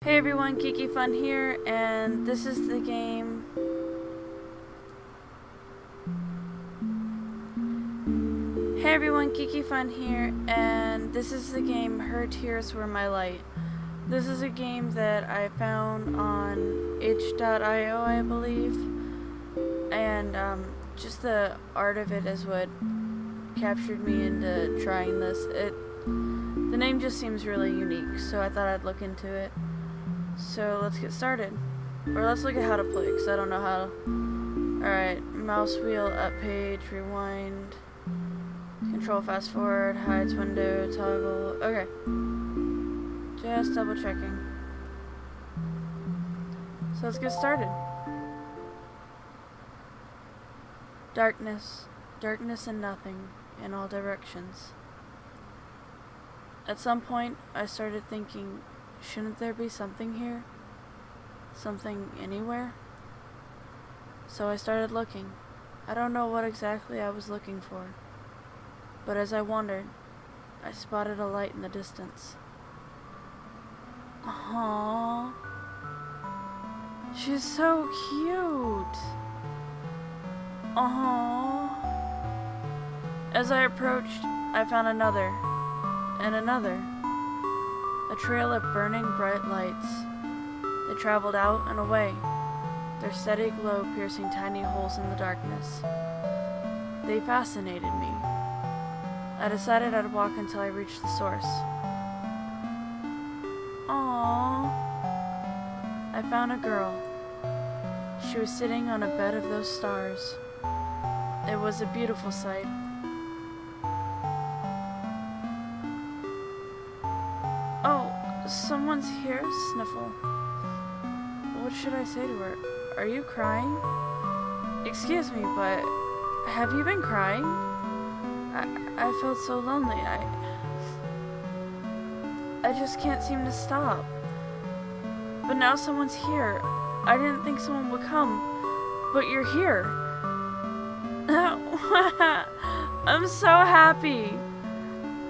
Hey everyone, Geeky Fun here, and this is the game Her Tears Were My Light. This is a game that I found on itch.io, I believe, and just the art of it is what captured me into trying this. The name just seems really unique, so I thought I'd look into it. So let's get started. Or let's look at how to play, because I don't know how to. Alright, mouse wheel, up page, rewind, control fast forward, hides window, toggle. Okay. Just double checking. So let's get started. Darkness. Darkness and nothing in all directions. At some point, I started thinking, shouldn't there be something here? Something anywhere? So I started looking. I don't know what exactly I was looking for, but as I wandered, I spotted a light in the distance. Aww. She's so cute. Aww. As I approached, I found another, and another. A trail of burning bright lights. They traveled out and away, their steady glow piercing tiny holes in the darkness. They fascinated me. I decided I'd walk until I reached the source. Aww. I found a girl. She was sitting on a bed of those stars. It was a beautiful sight. Oh, someone's here? Sniffle. What should I say to her? Are you crying? Excuse me, but have you been crying? I felt so lonely. I just can't seem to stop. But now someone's here. I didn't think someone would come, but you're here. I'm so happy.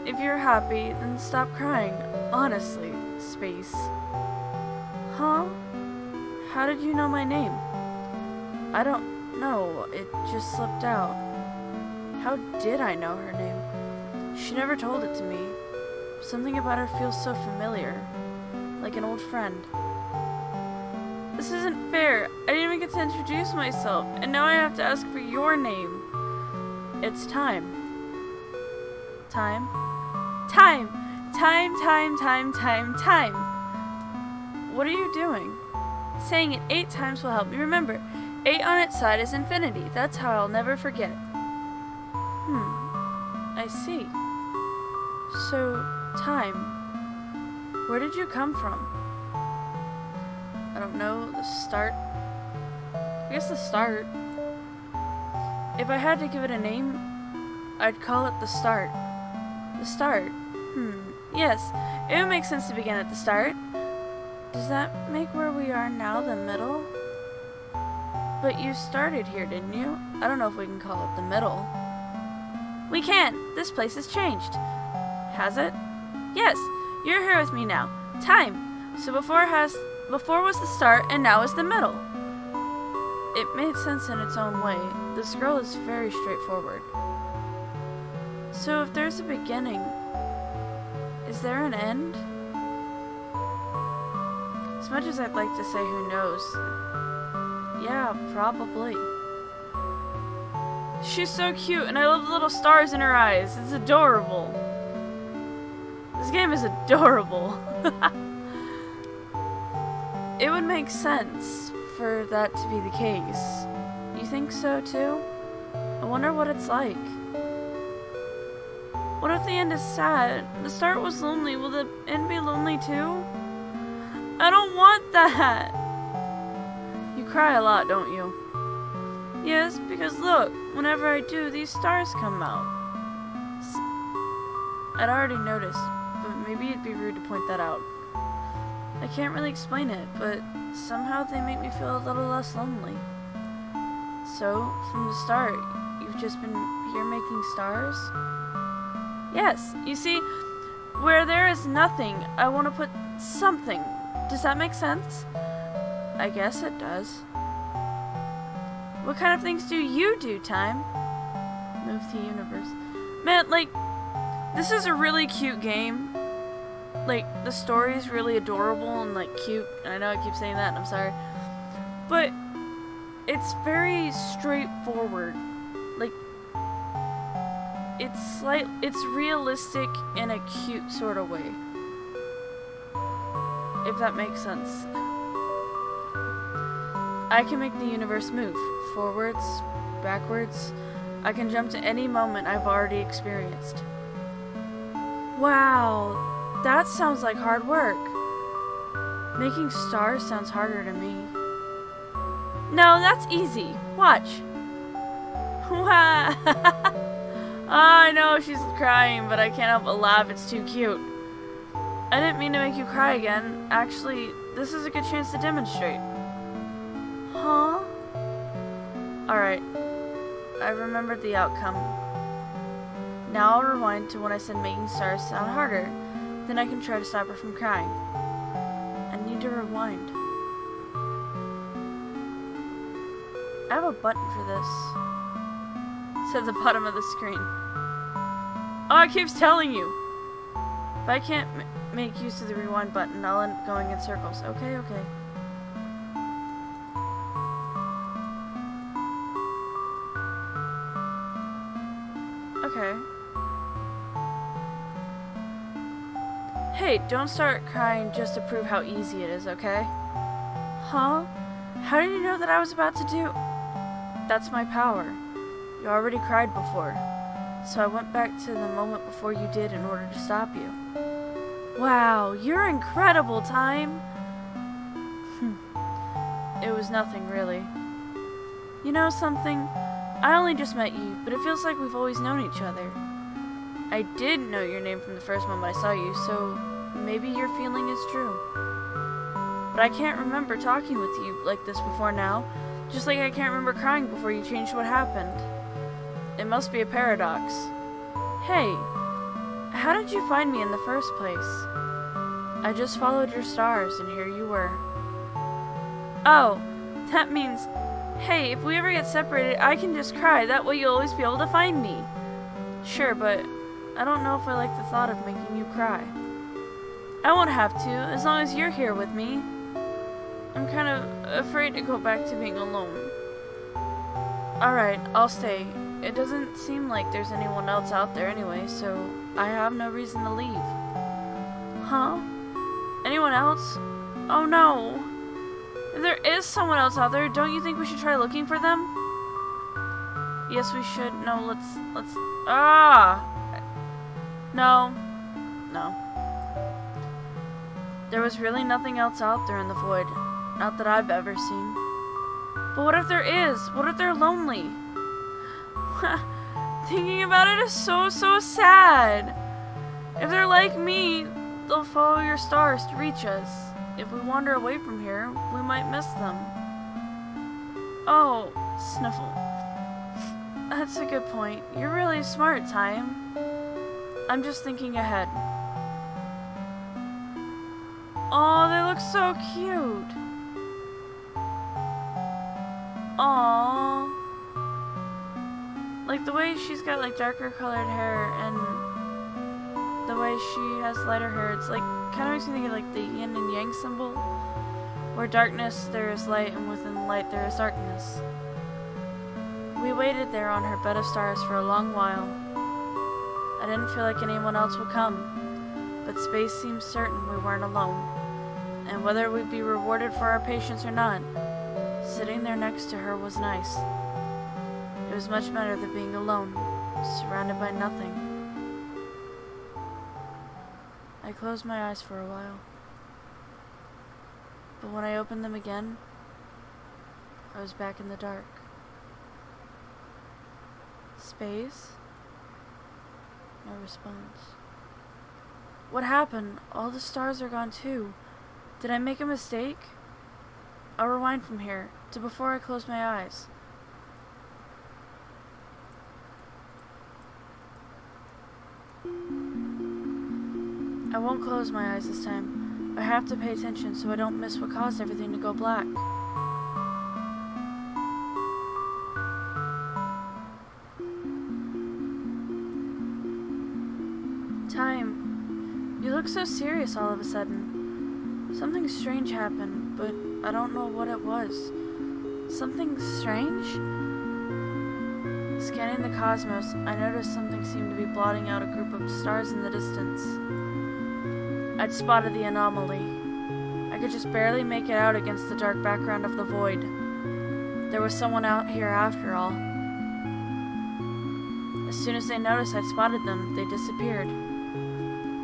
If you're happy, then stop crying. Honestly, Space. Huh? How did you know my name? I don't know. It just slipped out. How did I know her name? She never told it to me. Something about her feels so familiar. Like an old friend. This isn't fair. I didn't even get to introduce myself, and now I have to ask for your name. It's time. Time? Time! Time! What are you doing? Saying it 8 times will help me remember. 8 on its side is infinity. That's how I'll never forget it. I see. So, time. Where did you come from? I don't know. The start? I guess the start. If I had to give it a name, I'd call it the start. The start. Yes, it would make sense to begin at the start. Does that make where we are now the middle? But you started here, didn't you? I don't know if we can call it the middle. We can! This place has changed. Has it? Yes, you're here with me now. Time. So before was the start, and now is the middle. It made sense in its own way. This girl is very straightforward. So if there's a beginning, is there an end? As much as I'd like to say who knows, yeah, probably. She's so cute, and I love the little stars in her eyes. It's adorable. This game is adorable. It would make sense for that to be the case. You think so too? I wonder what it's like. What if the end is sad? The start was lonely. Will the end be lonely too? I don't want that! You cry a lot, don't you? Yes, because look, whenever I do, these stars come out. I'd already noticed, but maybe it'd be rude to point that out. I can't really explain it, but somehow they make me feel a little less lonely. So, from the start, you've just been here making stars? Yes, you see, where there is nothing, I want to put something. Does that make sense? I guess it does. What kind of things do you do, Time? Move the universe. Man, like, this is a really cute game. Like, the story is really adorable and, like, cute. And I know I keep saying that, and I'm sorry. But it's very straightforward. Like, it's realistic in a cute sort of way. If that makes sense. I can make the universe move. Forwards, backwards. I can jump to any moment I've already experienced. Wow, that sounds like hard work. Making stars sounds harder to me. No, that's easy. Watch. Wow. Oh, I know she's crying, but I can't help but laugh. It's too cute. I didn't mean to make you cry again. Actually, this is a good chance to demonstrate. Huh? Alright. I remembered the outcome. Now I'll rewind to when I said making stars sound harder. Then I can try to stop her from crying. I need to rewind. I have a button for this. It's at the bottom of the screen. Oh, it keeps telling you. If I can't make use of the rewind button, I'll end up going in circles. Okay, okay. Okay. Hey, don't start crying just to prove how easy it is, okay? Huh? How did you know that I was about to do? That's my power. You already cried before. So I went back to the moment before you did in order to stop you. Wow, you're incredible, Time! It was nothing, really. You know something? I only just met you, but it feels like we've always known each other. I did know your name from the first moment I saw you, so maybe your feeling is true. But I can't remember talking with you like this before now, just like I can't remember crying before you changed what happened. It must be a paradox. Hey, how did you find me in the first place? I just followed your stars, and here you were. Oh, that means, hey, if we ever get separated, I can just cry. That way you'll always be able to find me. Sure, but I don't know if I like the thought of making you cry. I won't have to, as long as you're here with me. I'm kind of afraid to go back to being alone. Alright, I'll stay. It doesn't seem like there's anyone else out there anyway, so I have no reason to leave. Huh? Anyone else? Oh no! If there is someone else out there, don't you think we should try looking for them? Yes, we should. No, let's... No. No. There was really nothing else out there in the void. Not that I've ever seen. But what if there is? What if they're lonely? Thinking about it is so sad. If they're like me, they'll follow your stars to reach us. If we wander away from here, we might miss them. Oh, Sniffle. That's a good point. You're really smart, Time. I'm just thinking ahead. Oh, they look so cute. Aww. Like the way she's got like darker colored hair and the way she has lighter hair, it's like kind of makes me think of like the yin and yang symbol, where darkness there is light and within light there is darkness. We waited there on her bed of stars for a long while. I didn't feel like anyone else would come, but space seemed certain we weren't alone, and whether we'd be rewarded for our patience or not, sitting there next to her was nice. It was much better than being alone, surrounded by nothing. I closed my eyes for a while, but when I opened them again, I was back in the dark. Space? No response. What happened? All the stars are gone too. Did I make a mistake? I'll rewind from here to before I close my eyes. I won't close my eyes this time. I have to pay attention so I don't miss what caused everything to go black. Time, you look so serious all of a sudden. Something strange happened, but I don't know what it was. Something strange? Scanning the cosmos, I noticed something seemed to be blotting out a group of stars in the distance. I'd spotted the anomaly. I could just barely make it out against the dark background of the void. There was someone out here after all. As soon as they noticed I'd spotted them, they disappeared.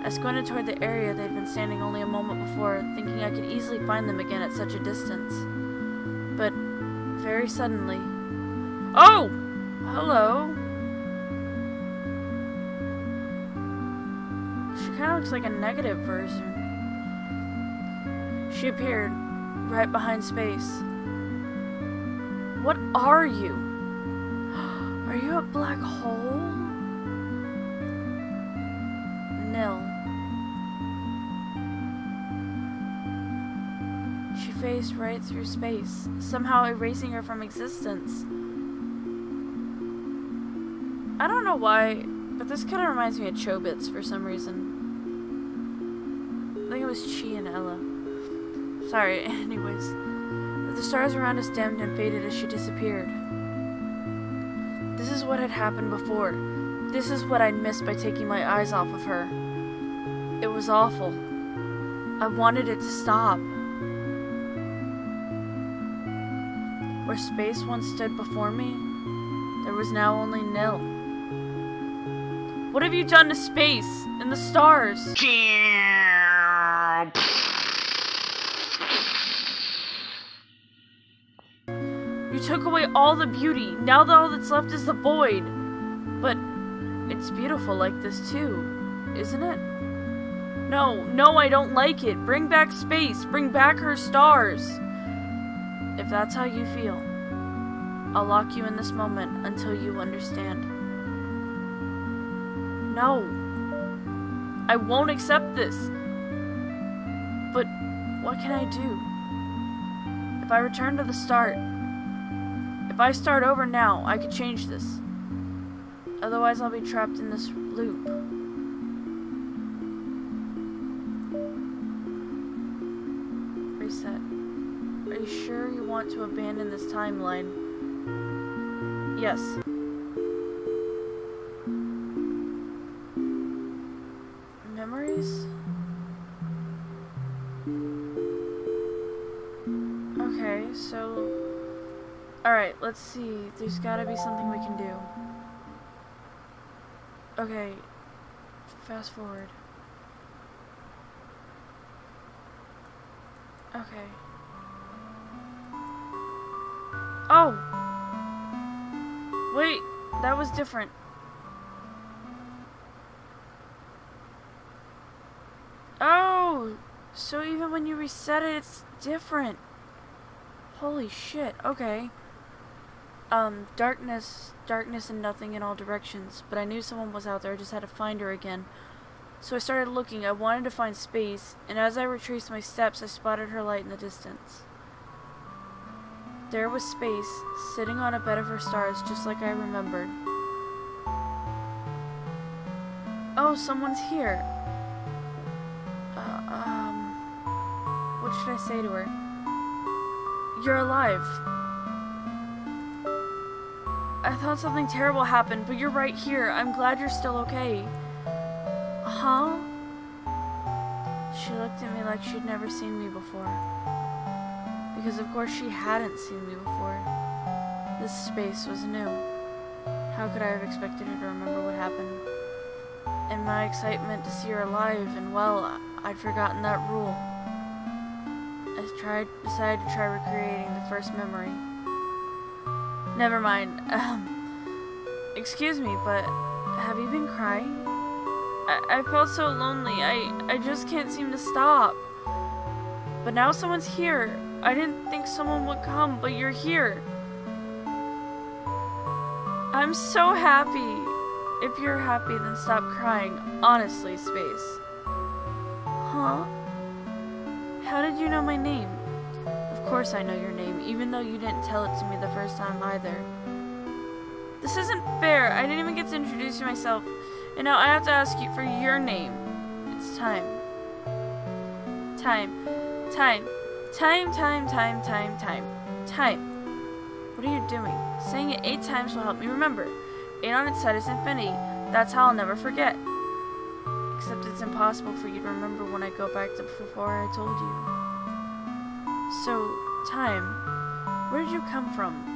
I squinted toward the area they'd been standing only a moment before, thinking I could easily find them again at such a distance. But very suddenly... Oh! Hello! She kind of looks like a negative version. She appeared right behind Space. What are you? Are you a black hole? Nil. She phased right through Space, somehow erasing her from existence. I don't know why, but this kind of reminds me of Chobits for some reason. I think it was Chi and Ella. Sorry, anyways. The stars around us dimmed and faded as she disappeared. This is what had happened before. This is what I'd missed by taking my eyes off of her. It was awful. I wanted it to stop. Where Space once stood before me, there was now only Nil. What have you done to Space and the stars? You took away all the beauty. Now all that's left is the void. But it's beautiful like this too, isn't it? No, I don't like it. Bring back Space. Bring back her stars. If that's how you feel, I'll lock you in this moment until you understand. No. I won't accept this. But what can I do? If I return to the start, if I start over now, I could change this. Otherwise, I'll be trapped in this loop. Reset. Are you sure you want to abandon this timeline? Yes. Memories? Okay, so... Alright, let's see. There's gotta be something we can do. Okay. Fast forward. Okay. Oh! Wait, that was different. Oh! So even when you reset it, it's different. Holy shit, okay. Darkness and nothing in all directions, but I knew someone was out there, I just had to find her again. So I started looking, I wanted to find Space, and as I retraced my steps, I spotted her light in the distance. There was Space, sitting on a bed of her stars, just like I remembered. Oh, someone's here. What should I say to her? You're alive. I thought something terrible happened, but you're right here. I'm glad you're still okay. Huh? She looked at me like she'd never seen me before. Because of course she hadn't seen me before. This Space was new. How could I have expected her to remember what happened? In my excitement to see her alive and well, I'd forgotten that rule. I decided to try recreating the first memory. Never mind. Excuse me, but have you been crying? I felt so lonely. I just can't seem to stop. But now someone's here. I didn't think someone would come, but you're here. I'm so happy. If you're happy, then stop crying. Honestly, Space. Huh? how did you know my name? Of course I know your name, even though you didn't tell it to me the first time either. This isn't fair. I didn't even get to introduce myself, and now I have to ask you for your name. It's time. Time. Time. Time, time, time, time, time. Time. What are you doing? Saying it 8 times will help me remember. 8 on its side is infinity. That's how I'll never forget. Except it's impossible for you to remember when I go back to before I told you. So, time. Where did you come from?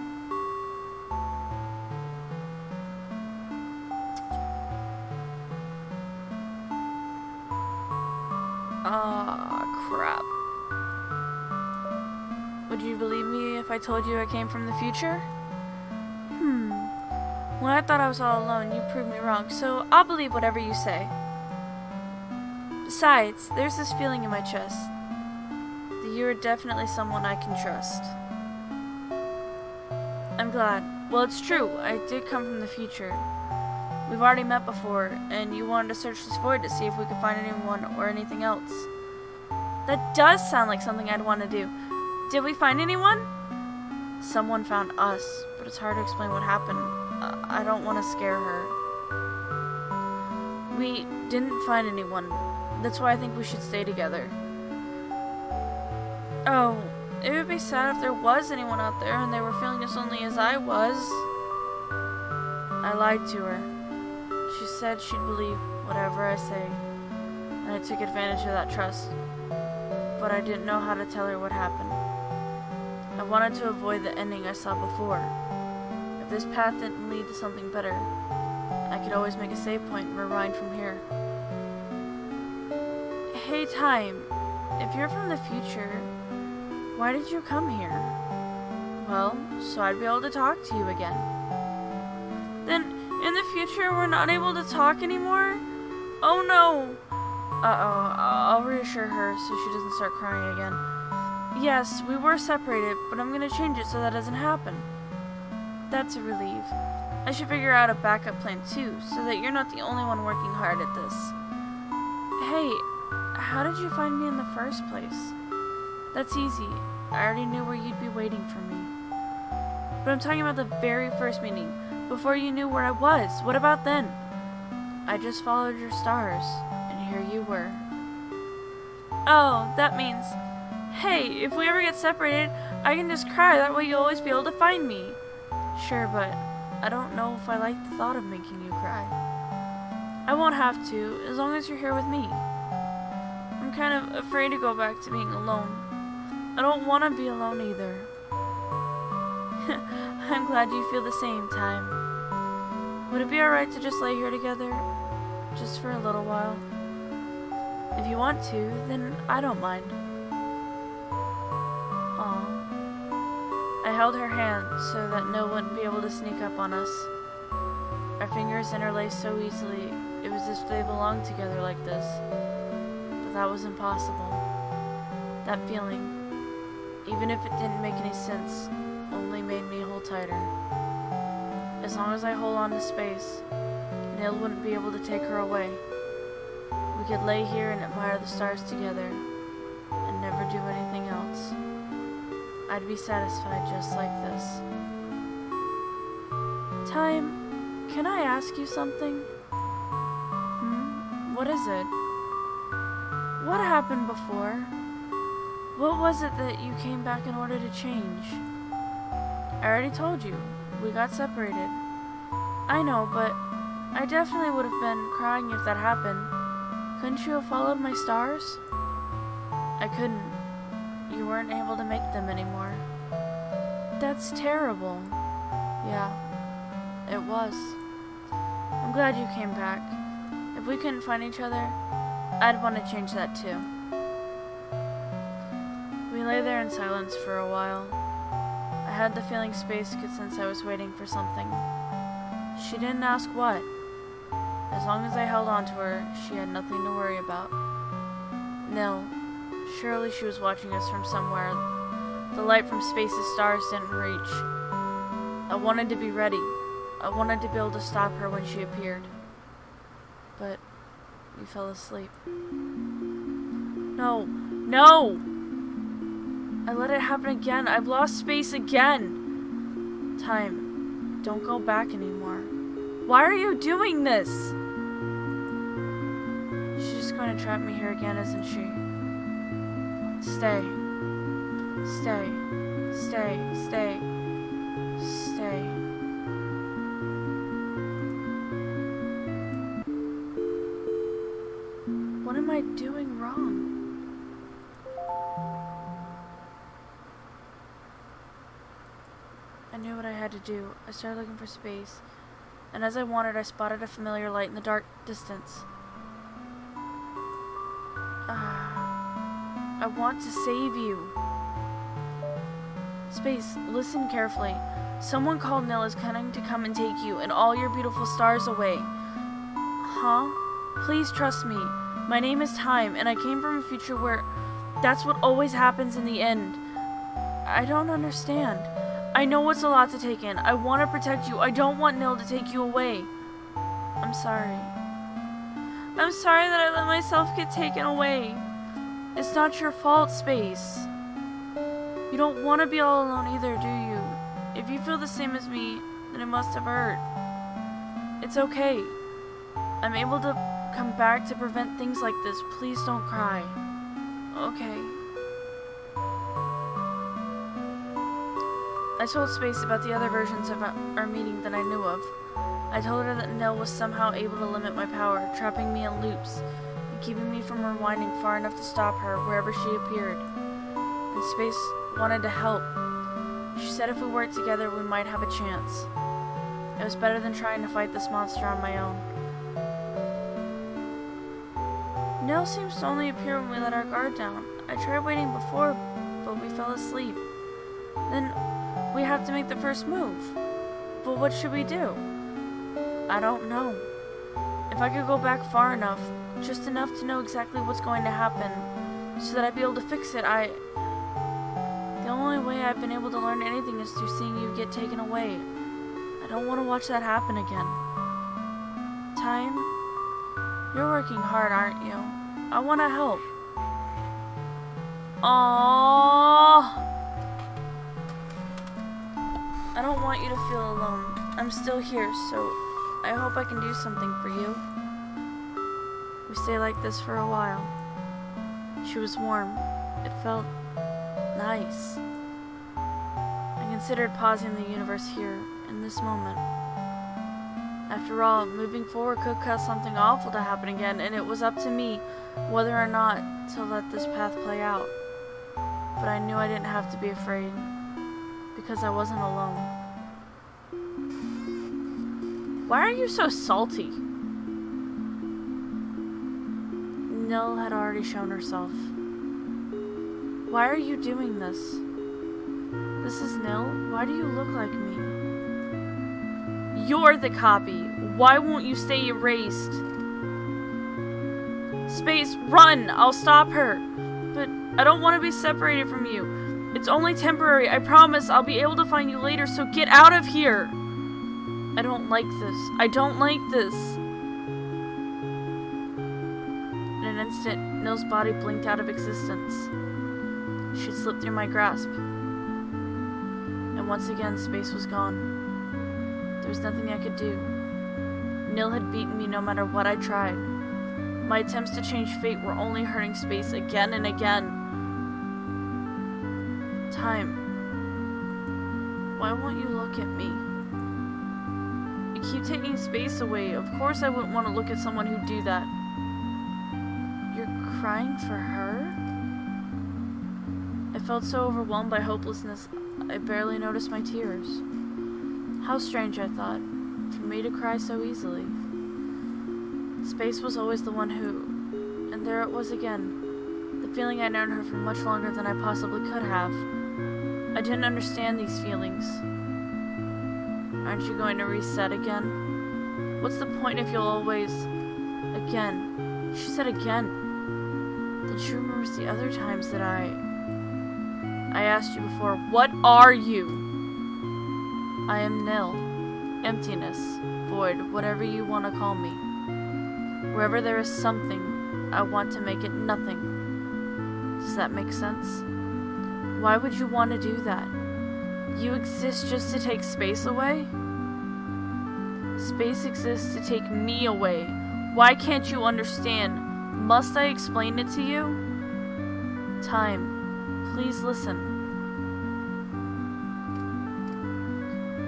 Crap. Would you believe me if I told you I came from the future? When I thought I was all alone, you proved me wrong, so I'll believe whatever you say. Besides, there's this feeling in my chest that you are definitely someone I can trust. I'm glad. Well, it's true. I did come from the future. We've already met before, and you wanted to search this void to see if we could find anyone or anything else. That does sound like something I'd want to do. Did we find anyone? Someone found us, but it's hard to explain what happened. I don't want to scare her. We didn't find anyone. That's why I think we should stay together. Oh, it would be sad if there was anyone out there and they were feeling as lonely as I was. I lied to her. She said she'd believe whatever I say, and I took advantage of that trust. But I didn't know how to tell her what happened. I wanted to avoid the ending I saw before. If this path didn't lead to something better, I could always make a save point and rewind from here. Hey, Time, if you're from the future, why did you come here? Well, so I'd be able to talk to you again. Then, in the future, we're not able to talk anymore? Oh no! Uh-oh, I'll reassure her so she doesn't start crying again. Yes, we were separated, but I'm gonna change it so that doesn't happen. That's a relief. I should figure out a backup plan too, so that you're not the only one working hard at this. Hey, how did you find me in the first place? That's easy. I already knew where you'd be waiting for me. But I'm talking about the very first meeting, before you knew where I was. What about then? I just followed your stars, and here you were. Oh, that means, hey, if we ever get separated, I can just cry. That way you'll always be able to find me. Sure, but I don't know if I like the thought of making you cry. I won't have to, as long as you're here with me. I'm kind of afraid to go back to being alone. I don't want to be alone either. I'm glad you feel the same, Time. Would it be alright to just lay here together? Just for a little while? If you want to, then I don't mind. I held her hand so that no one would be able to sneak up on us. Our fingers interlaced so easily, it was as if they belonged together like this. But that was impossible. That feeling, even if it didn't make any sense, only made me hold tighter. As long as I hold on to space, Neil wouldn't be able to take her away. We could lay here and admire the stars together, and never do anything else. I'd be satisfied just like this. Time, can I ask you something? What is it? What happened before? What was it that you came back in order to change? I already told you. We got separated. I know, but I definitely would have been crying if that happened. Couldn't you have followed my stars? I couldn't. You weren't able to make them anymore. That's terrible. Yeah, it was. I'm glad you came back. If we couldn't find each other, I'd want to change that too. We lay there in silence for a while. I had the feeling space could sense I was waiting for something. She didn't ask what. As long as I held on to her, she had nothing to worry about. No, surely she was watching us from somewhere. The light from space's stars didn't reach. I wanted to be ready. I wanted to be able to stop her when she appeared. But we fell asleep. No! No! I let it happen again. I've lost space again. Time, don't go back anymore. Why are you doing this? She's just going to trap me here again, isn't she? Stay. Stay. Stay. Stay. Stay. What am I doing wrong? I knew what I had to do. I started looking for space, and as I wandered, I spotted a familiar light in the dark distance. I want to save you. Space, listen carefully. Someone called Nil is coming to come and take you and all your beautiful stars away. Huh? Please trust me. My name is Time, and I came from a future where that's what always happens in the end. I don't understand. I know it's a lot to take in. I want to protect you. I don't want Nil to take you away. I'm sorry. I'm sorry that I let myself get taken away. It's not your fault, Space. You don't want to be all alone either, do you? If you feel the same as me, then it must have hurt. It's okay. I'm able to come back to prevent things like this. Please don't cry. Okay. I told Space about the other versions of our meeting that I knew of. I told her that Nil was somehow able to limit my power, trapping me in loops, and keeping me from rewinding far enough to stop her wherever she appeared. And Space wanted to help. She said if we worked together, we might have a chance. It was better than trying to fight this monster on my own. Nil seems to only appear when we let our guard down. I tried waiting before, but we fell asleep. Then we have to make the first move. But what should we do? I don't know. If I could go back far enough, just enough to know exactly what's going to happen, so that I'd be able to fix it, the only way I've been able to learn anything is through seeing you get taken away. I don't want to watch that happen again. Time, you're working hard, aren't you? I want to help. Aww. I don't want you to feel alone. I'm still here, so I hope I can do something for you. We stayed like this for a while. She was warm. It felt nice. I considered pausing the universe here, in this moment. After all, moving forward could cause something awful to happen again, and it was up to me whether or not to let this path play out. But I knew I didn't have to be afraid, because I wasn't alone. Why are you so salty? Nil had already shown herself. Why are you doing this? This is Nil? Why do you look like me? You're the copy. Why won't you stay erased? Space, run! I'll stop her. But I don't want to be separated from you. It's only temporary. I promise I'll be able to find you later, so get out of here! I don't like this. I don't like this. In an instant, Nil's body blinked out of existence. She slipped through my grasp. And once again, Space was gone. There was nothing I could do. Nil had beaten me no matter what I tried. My attempts to change fate were only hurting Space again and again. Time. Why won't you look at me? You keep taking Space away. Of course I wouldn't want to look at someone who'd do that. You're crying for her? I felt so overwhelmed by hopelessness, I barely noticed my tears. How strange, I thought, for me to cry so easily. Space was always the one who... And there it was again. The feeling I'd known her for much longer than I possibly could have. I didn't understand these feelings. Aren't you going to reset again? What's the point if you'll always... Again. She said again. Then she remembers the other times that I asked you before, what are you? I am nil. Emptiness. Void. Whatever you want to call me. Wherever there is something, I want to make it nothing. Does that make sense? Why would you want to do that? You exist just to take space away? Space exists to take me away. Why can't you understand? Must I explain it to you? Time, please listen.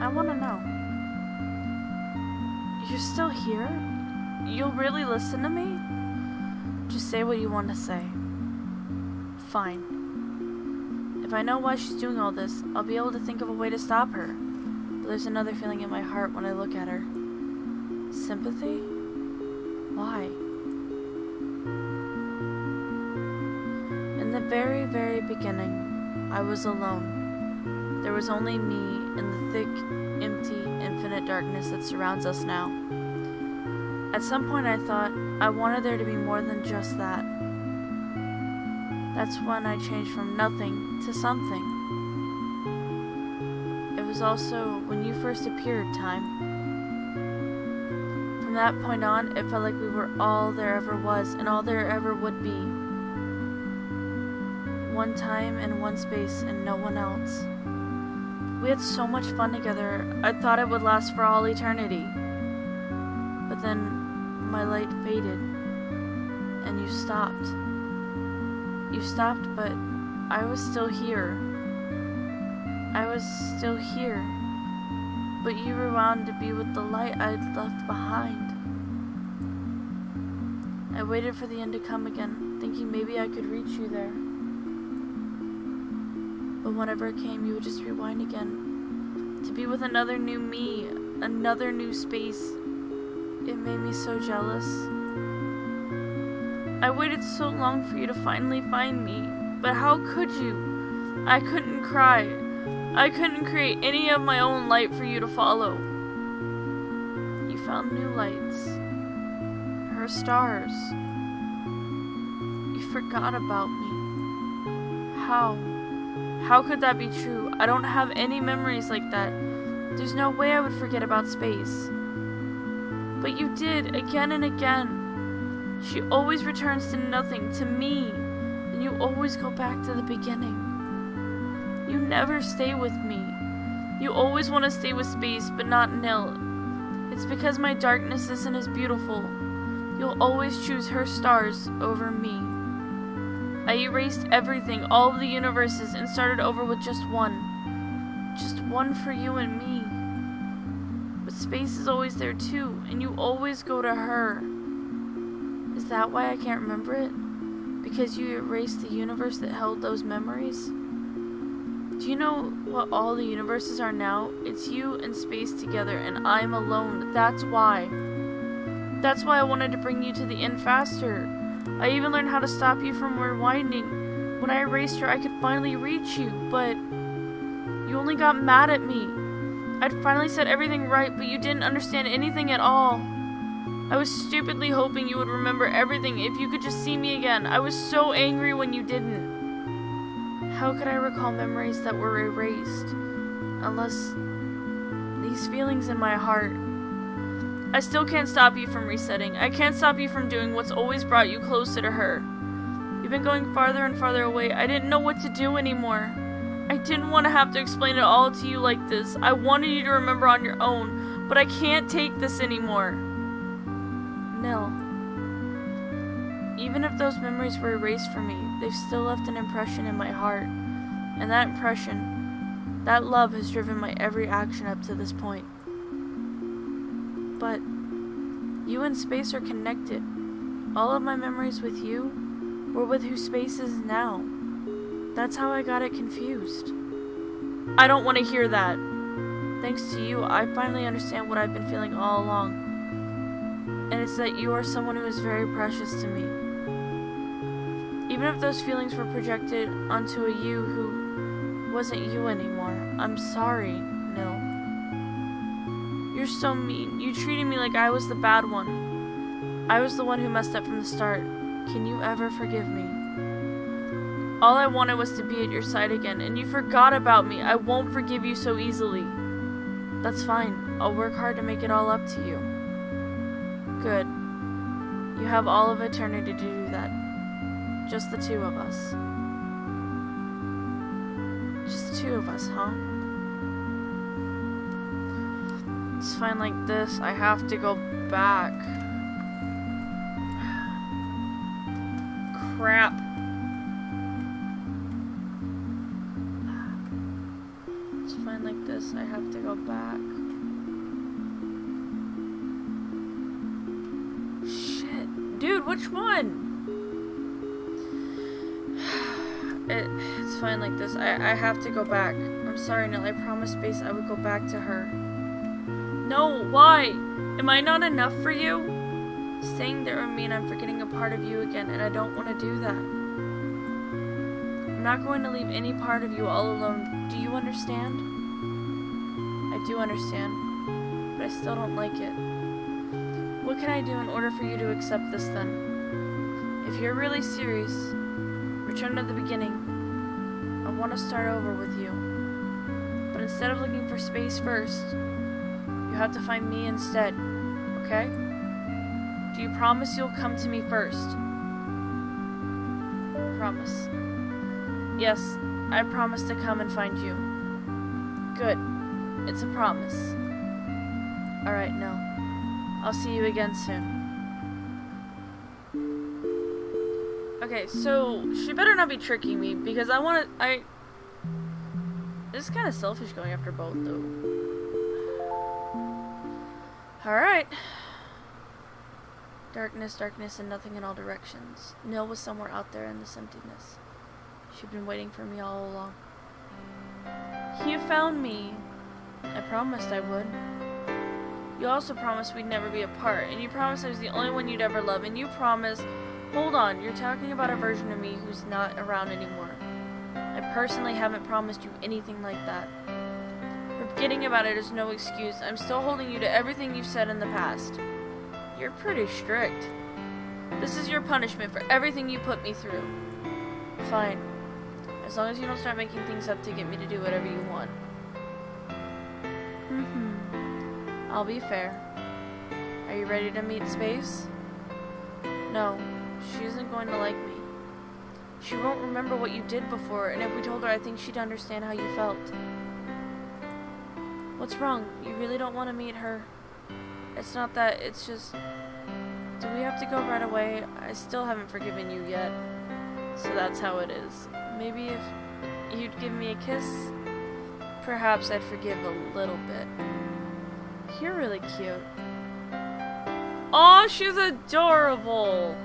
I want to know. You're still here? You'll really listen to me? Just say what you want to say. Fine. If I know why she's doing all this, I'll be able to think of a way to stop her. But there's another feeling in my heart when I look at her. Sympathy? Why? In the very, very beginning, I was alone. There was only me in the thick, empty, infinite darkness that surrounds us now. At some point I thought I wanted there to be more than just that. That's when I changed from nothing to something. It was also when you first appeared, Time. From that point on, it felt like we were all there ever was and all there ever would be. One time and one space and no one else. We had so much fun together, I thought it would last for all eternity. But then, my light faded, and you stopped. You stopped, but I was still here. I was still here. But you rewound to be with the light I'd left behind. I waited for the end to come again, thinking maybe I could reach you there. But whenever it came, you would just rewind again. To be with another new me, another new space. It made me so jealous. I waited so long for you to finally find me, but how could you? I couldn't cry. I couldn't create any of my own light for you to follow. You found new lights. Her stars. You forgot about me. How? How could that be true? I don't have any memories like that. There's no way I would forget about space. But you did, again and again. She always returns to nothing, to me. And you always go back to the beginning. You never stay with me. You always want to stay with space, but not Nil. It's because my darkness isn't as beautiful. You'll always choose her stars over me. I erased everything, all of the universes, and started over with just one. Just one for you and me. But space is always there too, and you always go to her. Is that why I can't remember it? Because you erased the universe that held those memories? Do you know what all the universes are now? It's you and space together, and I'm alone. That's why. That's why I wanted to bring you to the end faster. I even learned how to stop you from rewinding. When I erased her, I could finally reach you, but you only got mad at me. I'd finally said everything right, but you didn't understand anything at all. I was stupidly hoping you would remember everything if you could just see me again. I was so angry when you didn't. How could I recall memories that were erased? Unless these feelings in my heart. I still can't stop you from resetting. I can't stop you from doing what's always brought you closer to her. You've been going farther and farther away. I didn't know what to do anymore. I didn't want to have to explain it all to you like this. I wanted you to remember on your own, but I can't take this anymore. Nil. Even if those memories were erased from me, they've still left an impression in my heart. And that impression, that love has driven my every action up to this point. But you and space are connected. All of my memories with you were with who space is now. That's how I got it confused. I don't want to hear that. Thanks to you, I finally understand what I've been feeling all along. And it's that you are someone who is very precious to me. Even if those feelings were projected onto a you who wasn't you anymore, I'm sorry, Nil. You're so mean. You treated me like I was the bad one. I was the one who messed up from the start. Can you ever forgive me? All I wanted was to be at your side again, and you forgot about me. I won't forgive you so easily. That's fine. I'll work hard to make it all up to you. Good. You have all of eternity to do that. Just the two of us. two of us, huh? It's fine like this. I have to go back. Crap. It's fine like this. I have to go back. Shit. Dude, which one? It's fine like this. I have to go back. I'm sorry, Nell. I promised Base I would go back to her. No, why? Am I not enough for you? Staying there would mean I'm forgetting a part of you again, and I don't want to do that. I'm not going to leave any part of you all alone. Do you understand? I do understand, but I still don't like it. What can I do in order for you to accept this then? If you're really serious, return to the beginning. I want to start over with you. But instead of looking for space first, you have to find me instead, okay? Do you promise you'll come to me first? Promise. Yes, I promise to come and find you. Good. It's a promise. Alright, no. I'll see you again soon. Okay, so she better not be tricking me because this is kind of selfish going after both though. Alright. Darkness, darkness, and nothing in all directions. Nil was somewhere out there in this emptiness. She'd been waiting for me all along. You found me. I promised I would. You also promised we'd never be apart, and you promised I was the only one you'd ever love, and you promised... Hold on, you're talking about a version of me who's not around anymore. I personally haven't promised you anything like that. Forgetting about it is no excuse. I'm still holding you to everything you've said in the past. You're pretty strict. This is your punishment for everything you put me through. Fine. As long as you don't start making things up to get me to do whatever you want. I'll be fair. Are you ready to meet Space? No. She isn't going to like me. She won't remember what you did before, and if we told her, I think she'd understand how you felt. What's wrong? You really don't want to meet her? It's not that, it's just... Do we have to go right away? I still haven't forgiven you yet. So that's how it is. Maybe if you'd give me a kiss, perhaps I'd forgive a little bit. You're really cute. Aw, she's adorable!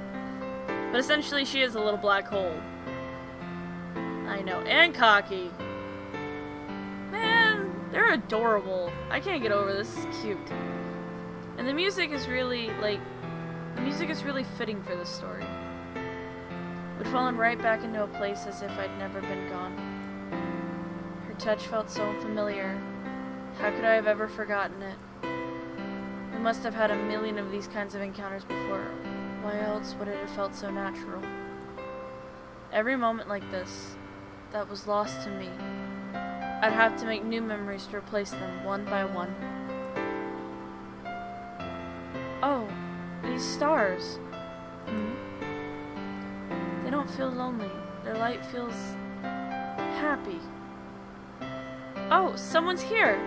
But essentially, she is a little black hole. I know. And cocky. Man, they're adorable. I can't get over this. This is cute. And the music is really, fitting for this story. We'd fallen right back into a place as if I'd never been gone. Her touch felt so familiar. How could I have ever forgotten it? We must have had a million of these kinds of encounters before. Why else would it have felt so natural? Every moment like this, that was lost to me, I'd have to make new memories to replace them one by one. Oh, these stars. They don't feel lonely. Their light feels happy. Oh, someone's here!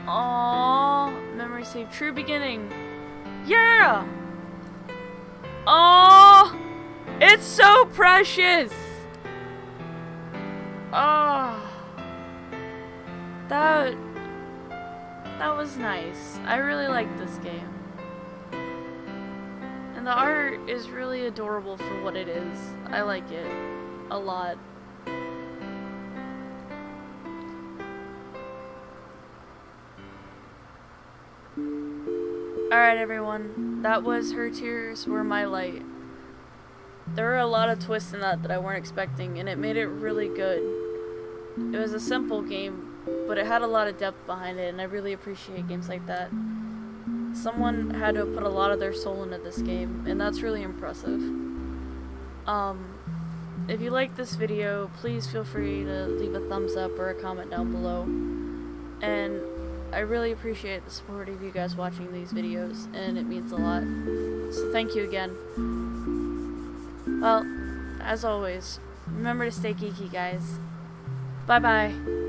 Aww, memory save, true beginning. Yeah! Oh, it's so precious! Oh, that was nice. I really like this game. And the art is really adorable for what it is. I like it a lot. Alright everyone, that was Her Tears Were My Light. There were a lot of twists in that I weren't expecting, and it made it really good. It was a simple game, but it had a lot of depth behind it, and I really appreciate games like that. Someone had to have put a lot of their soul into this game, and that's really impressive. If you like this video, please feel free to leave a thumbs up or a comment down below. And I really appreciate the support of you guys watching these videos, and it means a lot. So thank you again. Well, as always, Remember to stay geeky, guys. Bye-bye.